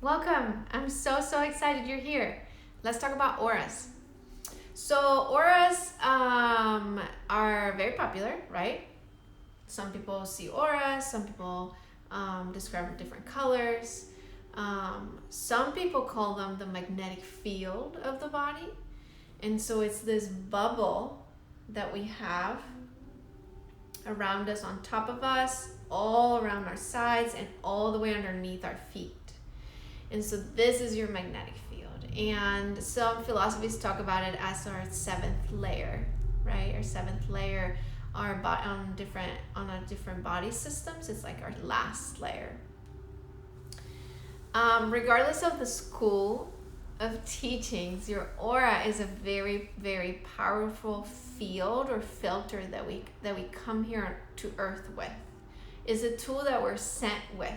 Welcome. I'm so excited you're here. Let's talk about auras. So auras are very popular, right? Some people see auras, some people describe different colors. Some people call them the magnetic field of the body. And so it's this bubble that we have around us, on top of us, all around our sides, and all the way underneath our feet. And so this is your magnetic field. And some philosophies talk about it as our seventh layer, right? Our seventh layer are on a different body systems. It's like our last layer. Regardless of the school of teachings, your aura is a very powerful field or filter that we come here to earth with. Is a tool that we're sent with.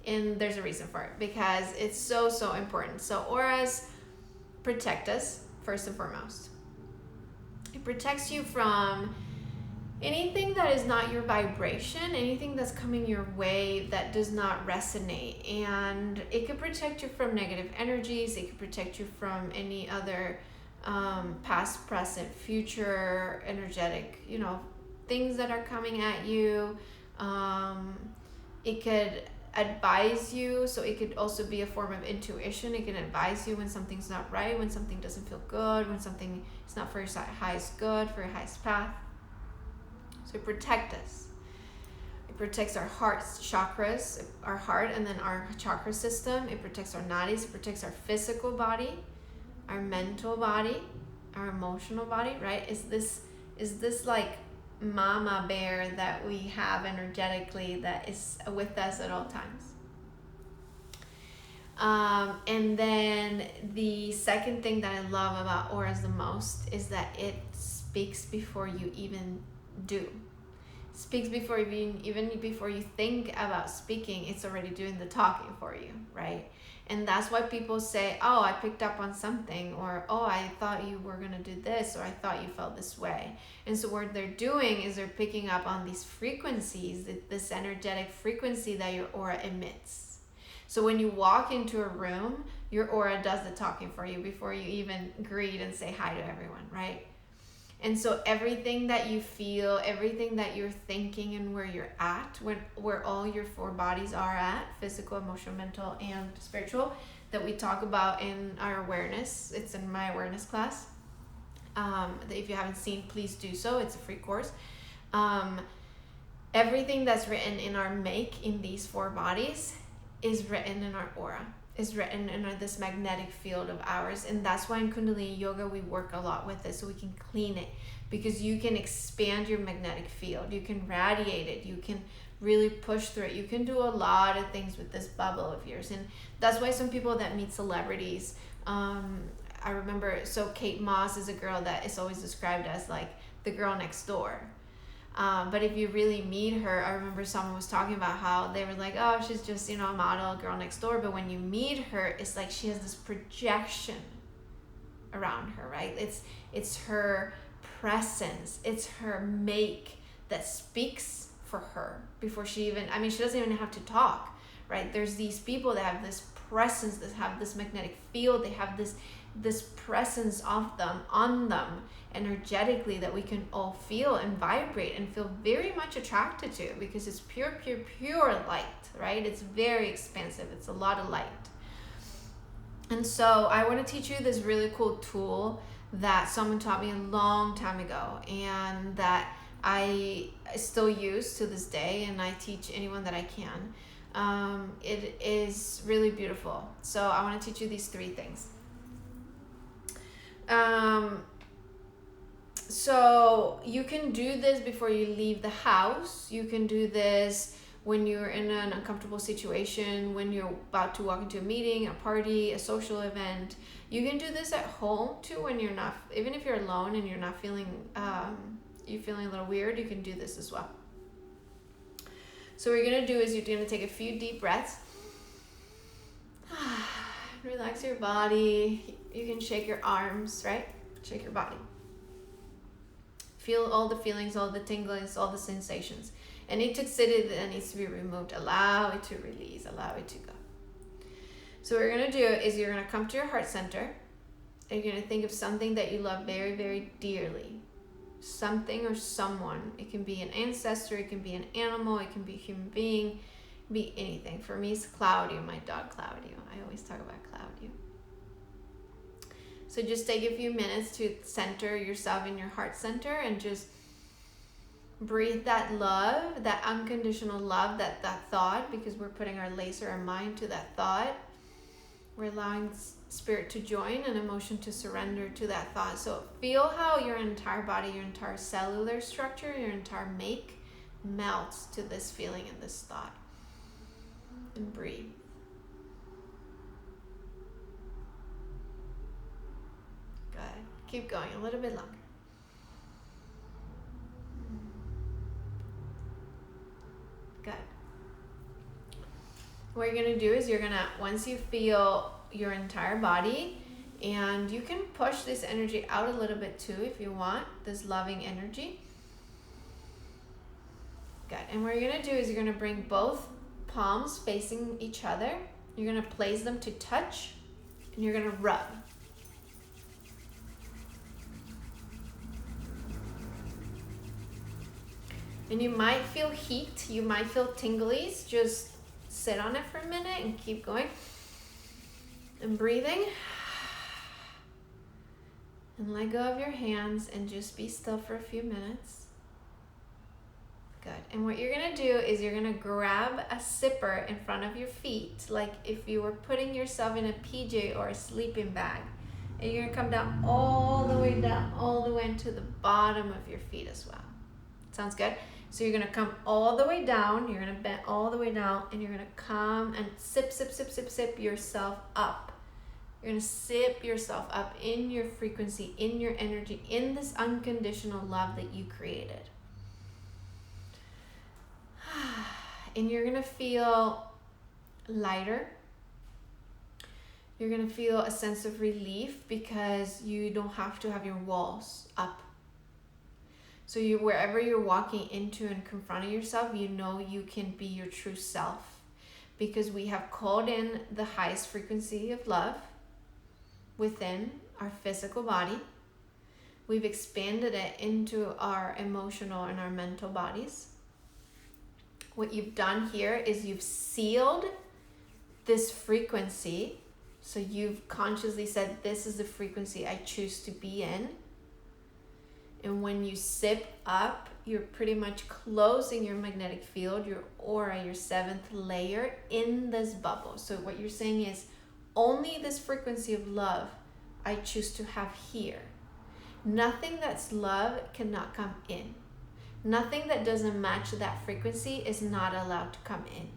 And there's a reason for it, because it's so important. So auras protect us first and foremost. It protects you from anything that is not your vibration, anything that's coming your way that does not resonate. And it could protect you from negative energies. It could protect you from any other past, present, future energetic, things that are coming at you. It could advise you, so it could also be a form of intuition. It can advise you when something's not right, when something doesn't feel good, when something is not for your highest good, for your highest path. So it protects us. It protects our heart chakras, our heart, and then our chakra system. It protects our nadis. It protects our physical body, our mental body, our emotional body, right? Is this like mama bear that we have energetically that is with us at all times. And then the second thing that I love about auras the most is that it speaks before you even do. Speaks before even before you think about speaking. It's already doing the talking for you, right? And that's why people say, oh, I picked up on something, or oh, I thought you were going to do this, or I thought you felt this way. And so what they're doing is they're picking up on these frequencies, this energetic frequency that your aura emits. So when you walk into a room, your aura does the talking for you before you even greet and say hi to everyone, right? And so everything that you feel, everything that you're thinking, and where you're at, where all your four bodies are at, physical, emotional, mental, and spiritual, that we talk about in our awareness. It's in my awareness class. If you haven't seen, please do so. It's a free course. Everything that's written in our make in these four bodies is written in our aura. Is written in this magnetic field of ours. And that's why in Kundalini Yoga we work a lot with it, so we can clean it, because you can expand your magnetic field, you can radiate it, you can really push through it, you can do a lot of things with this bubble of yours. And that's why some people that meet celebrities, I remember, so Kate Moss is a girl that is always described as like the girl next door. But if you really meet her, I remember someone was talking about how they were like, oh, she's just, a model, girl next door. But when you meet her, it's like she has this projection around her, right? It's her presence, it's her make that speaks for her before she even, she doesn't even have to talk, right? There's these people that have this presence, that have this magnetic field, they have this presence of them, on them, energetically, that we can all feel and vibrate and feel very much attracted to, because it's pure light, right? It's very expansive. It's a lot of light. And so I want to teach you this really cool tool that someone taught me a long time ago, and that I still use to this day, and I teach anyone that I can. It is really beautiful. So I want to teach you these three things. So you can do this before you leave the house. You can do this when you're in an uncomfortable situation, when you're about to walk into a meeting, a party, a social event. You can do this at home too, when you're not, even if you're alone and you're not feeling, you're feeling a little weird, you can do this as well. So what you're going to do is you're going to take a few deep breaths. Relax your body. You can shake your arms, right? Shake your body. Feel all the feelings, all the tinglings, all the sensations. Any toxicity that needs to be removed, allow it to release, allow it to go. So what you're going to do is you're going to come to your heart center, and you're going to think of something that you love very, very dearly. Something or someone. It can be an ancestor, it can be an animal, it can be a human being, it can be anything. For me, it's Claudio, my dog Claudio. I always talk about Claudio. So just take a few minutes to center yourself in your heart center and just breathe that love, that unconditional love, that thought, because we're putting our laser, our mind to that thought. We're allowing spirit to join and emotion to surrender to that thought. So feel how your entire body, your entire cellular structure, your entire make melts to this feeling and this thought. And breathe. Good. Keep going a little bit longer. Good. What you're going to do is once you feel your entire body, and you can push this energy out a little bit too if you want, this loving energy. Good. And what you're going to do is you're going to bring both palms facing each other. You're going to place them to touch, and you're going to rub. And you might feel heat, you might feel tinglies. Just sit on it for a minute and keep going. And breathing. And let go of your hands and just be still for a few minutes. Good. And what you're going to do is you're going to grab a zipper in front of your feet, like if you were putting yourself in a PJ or a sleeping bag. And you're going to come down, all the way into the bottom of your feet as well. Sounds good? So you're going to come all the way down, you're going to bend all the way down, and you're going to come and sip yourself up. You're going to sip yourself up in your frequency, in your energy, in this unconditional love that you created. And you're going to feel lighter. You're going to feel a sense of relief because you don't have to have your walls up. So wherever you're walking into and confronting yourself, you know you can be your true self, because we have called in the highest frequency of love within our physical body. We've expanded it into our emotional and our mental bodies. What you've done here is you've sealed this frequency. So you've consciously said, this is the frequency I choose to be in. And when you sip up, you're pretty much closing your magnetic field, your aura, your seventh layer in this bubble. So what you're saying is, only this frequency of love I choose to have here. Nothing that's love cannot come in. Nothing that doesn't match that frequency is not allowed to come in,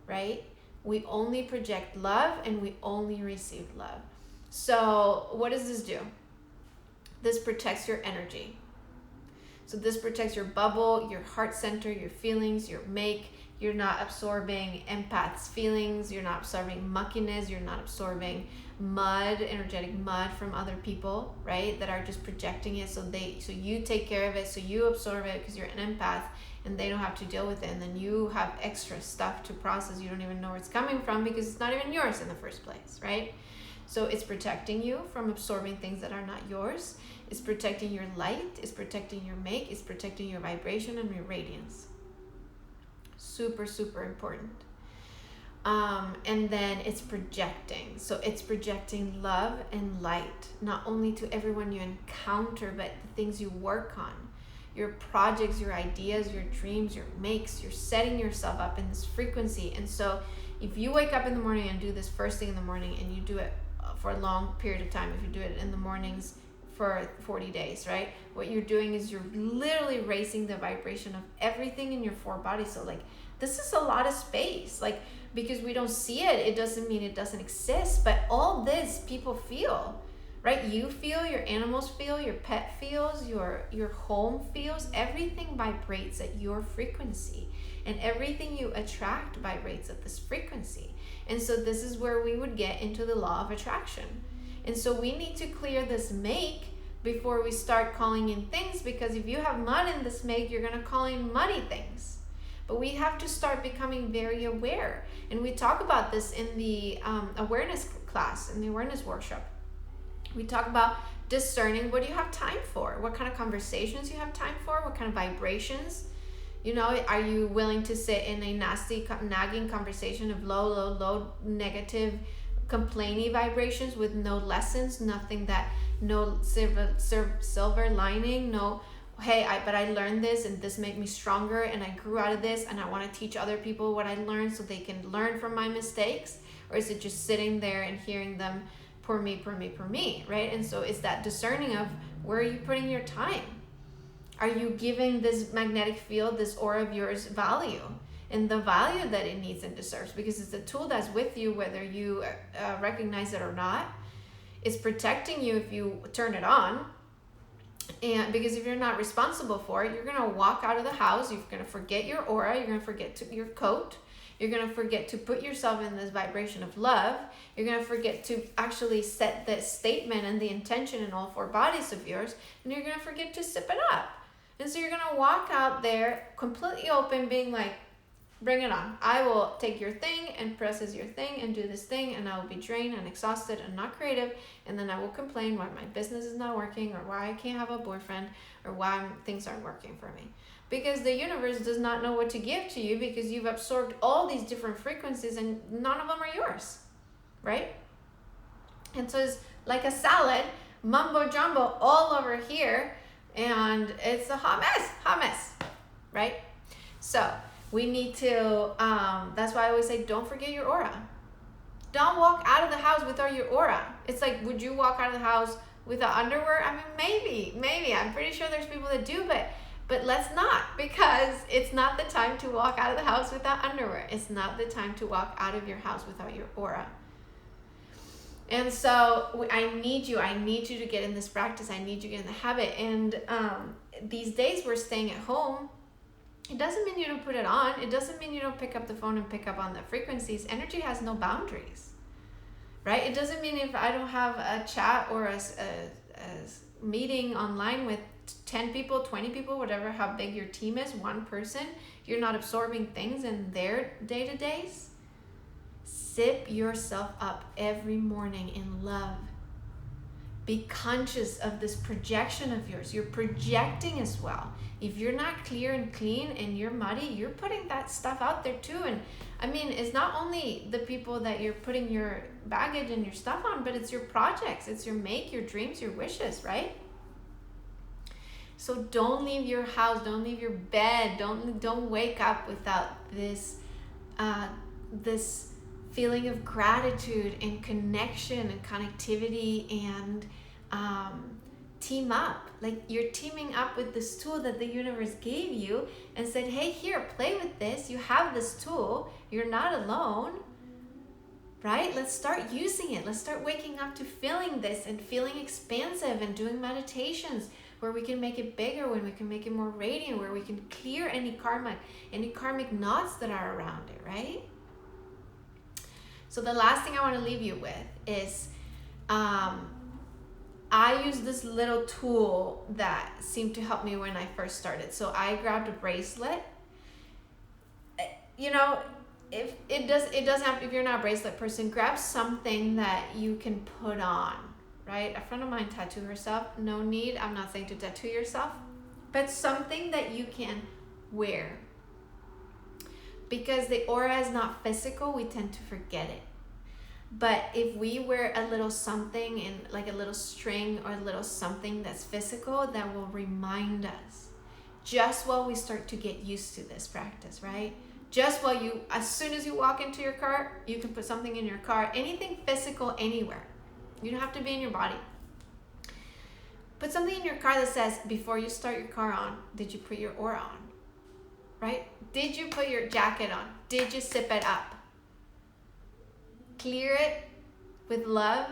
right? We only project love and we only receive love. So what does this do? This protects your energy. So this protects your bubble, your heart center, your feelings, your make. You're not absorbing empath's feelings. You're not absorbing muckiness. You're not absorbing mud, energetic mud from other people, right? That are just projecting it. So you take care of it. So you absorb it because you're an empath and they don't have to deal with it. And then you have extra stuff to process. You don't even know where it's coming from because it's not even yours in the first place, right? So it's protecting you from absorbing things that are not yours. It's protecting your light. It's protecting your make. It's protecting your vibration and your radiance. Super, super important. And then it's projecting. So it's projecting love and light, not only to everyone you encounter, but the things you work on. Your projects, your ideas, your dreams, your makes. You're setting yourself up in this frequency. And so if you wake up in the morning and do this first thing in the morning, and you do it for a long period of time, if you do it in the mornings for 40 days, right? What you're doing is you're literally raising the vibration of everything in your four bodies. So like, this is a lot of space, like, because we don't see it, it doesn't mean it doesn't exist, but all this people feel, right? You feel, your animals feel, your pet feels, your home feels, everything vibrates at your frequency, and everything you attract vibrates at this frequency. And so this is where we would get into the law of attraction. And so we need to clear this make before we start calling in things, because if you have mud in this make, you're going to call in muddy things. but we have to start becoming very aware. And we talk about this in the awareness class, in the awareness workshop. We talk about discerning what you have time for, what kind of conversations you have time for, what kind of vibrations. You know, are you willing to sit in a nasty, nagging conversation of low, negative, complainy vibrations with no lessons, nothing that, no silver lining, no, hey, but I learned this and this made me stronger and I grew out of this and I want to teach other people what I learned so they can learn from my mistakes? Or is it just sitting there and hearing them, poor me, right? And so it's that discerning of, where are you putting your time? Are you giving this magnetic field, this aura of yours, value and the value that it needs and deserves? Because it's a tool that's with you whether you recognize it or not. It's protecting you if you turn it on. And because if you're not responsible for it, you're going to walk out of the house, you're going to forget your aura, you're going to forget your coat, you're going to forget to put yourself in this vibration of love, you're going to forget to actually set the statement and the intention in all 4 bodies of yours, and you're going to forget to sip it up. And so you're going to walk out there completely open, being like, bring it on. I will take your thing and press as your thing and do this thing, and I will be drained and exhausted and not creative, and then I will complain why my business is not working, or why I can't have a boyfriend, or why things aren't working for me. Because the universe does not know what to give to you, because you've absorbed all these different frequencies and none of them are yours, right? And so it's like a salad, mumbo jumbo all over here, and it's a hot mess, right? So we need to, that's why I always say, don't forget your aura. Don't walk out of the house without your aura. It's like, would you walk out of the house without underwear? I mean, maybe. I'm pretty sure there's people that do, but let's not, because it's not the time to walk out of the house without underwear. It's not the time to walk out of your house without your aura. And so I need you to get in this practice. I need you to get in the habit. And these days we're staying at home. It doesn't mean you don't put it on. It doesn't mean you don't pick up the phone and pick up on the frequencies. Energy has no boundaries, right? It doesn't mean if I don't have a chat or a meeting online with 10 people, 20 people, whatever, how big your team is, one person, you're not absorbing things in their day-to-days. Sip yourself up every morning in love. Be conscious of this projection of yours. You're projecting as well. If you're not clear and clean and you're muddy, you're putting that stuff out there too. And I mean, it's not only the people that you're putting your baggage and your stuff on, but it's your projects, it's your your dreams, your wishes, right? So don't leave your house, don't leave your bed, don't wake up without this this feeling of gratitude and connection and connectivity, and team up. Like, you're teaming up with this tool that the universe gave you and said, hey, here, play with this. You have this tool. You're not alone, right? Let's start using it. Let's start waking up to feeling this and feeling expansive, and doing meditations where we can make it bigger, when we can make it more radiant, where we can clear any karmic knots that are around it, right? So the last thing I want to leave you with is, I use this little tool that seemed to help me when I first started. So I grabbed a bracelet. You know, if it doesn't have, if you're not a bracelet person, grab something that you can put on, right? A friend of mine tattooed herself. No need, I'm not saying to tattoo yourself, but something that you can wear. Because the aura is not physical, we tend to forget it. But if we wear a little something, in like a little string or a little something that's physical, that will remind us, just while we start to get used to this practice, right? Just while as soon as you walk into your car, you can put something in your car, anything physical anywhere. You don't have to be in your body. Put something in your car that says, before you start your car on, did you put your aura on, right? Did you put your jacket on? Did you sip it up? Clear it with love.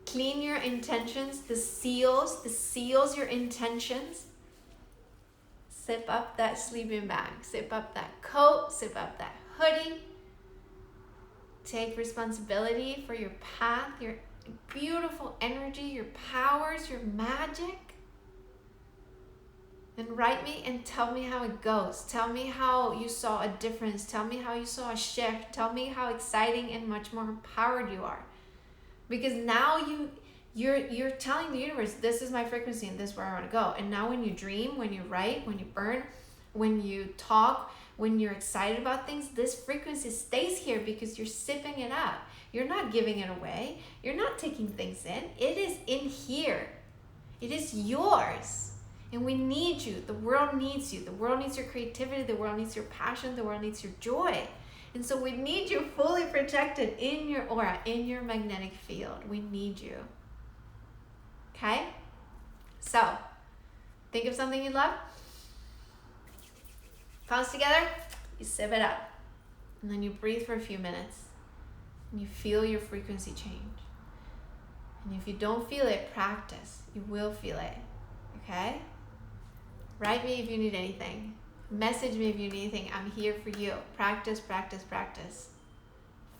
Clean your intentions, the seals your intentions. Sip up that sleeping bag, sip up that coat, sip up that hoodie. Take responsibility for your path, your beautiful energy, your powers, your magic. And write me and tell me how it goes. Tell me how you saw a difference. Tell me how you saw a shift. Tell me how exciting and much more empowered you are. Because now you're telling the universe, this is my frequency and this is where I want to go. And now when you dream, when you write, when you burn, when you talk, when you're excited about things, this frequency stays here because you're sipping it up. You're not giving it away. You're not taking things in. It is in here. It is yours. And we need you. The world needs you. The world needs your creativity. The world needs your passion. The world needs your joy. And so we need you fully projected in your aura, in your magnetic field. We need you. Okay? So, think of something you love. Palms together. You sip it up. And then you breathe for a few minutes. And you feel your frequency change. And if you don't feel it, practice. You will feel it. Okay? Write me if you need anything. Message me if you need anything. I'm here for you. Practice, practice, practice.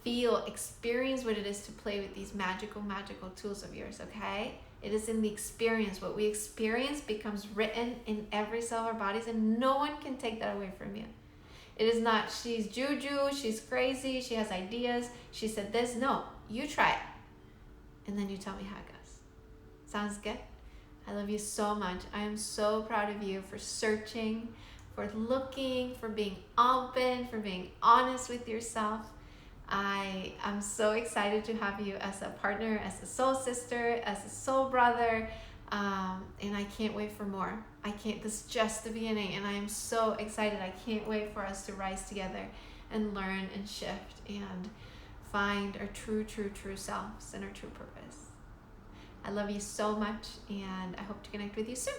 Feel, experience what it is to play with these magical, magical tools of yours, okay? It is in the experience. What we experience becomes written in every cell of our bodies, and no one can take that away from you. It is not, she's juju, she's crazy, she has ideas, she said this. No, you try it. And then you tell me how it goes. Sounds good? I love you so much. I am so proud of you for searching, for looking, for being open, for being honest with yourself. I am so excited to have you as a partner, as a soul sister, as a soul brother, and I can't wait for more. This is just the beginning, and I am so excited. I can't wait for us to rise together and learn and shift and find our true selves and our true purpose. I love you so much, and I hope to connect with you soon.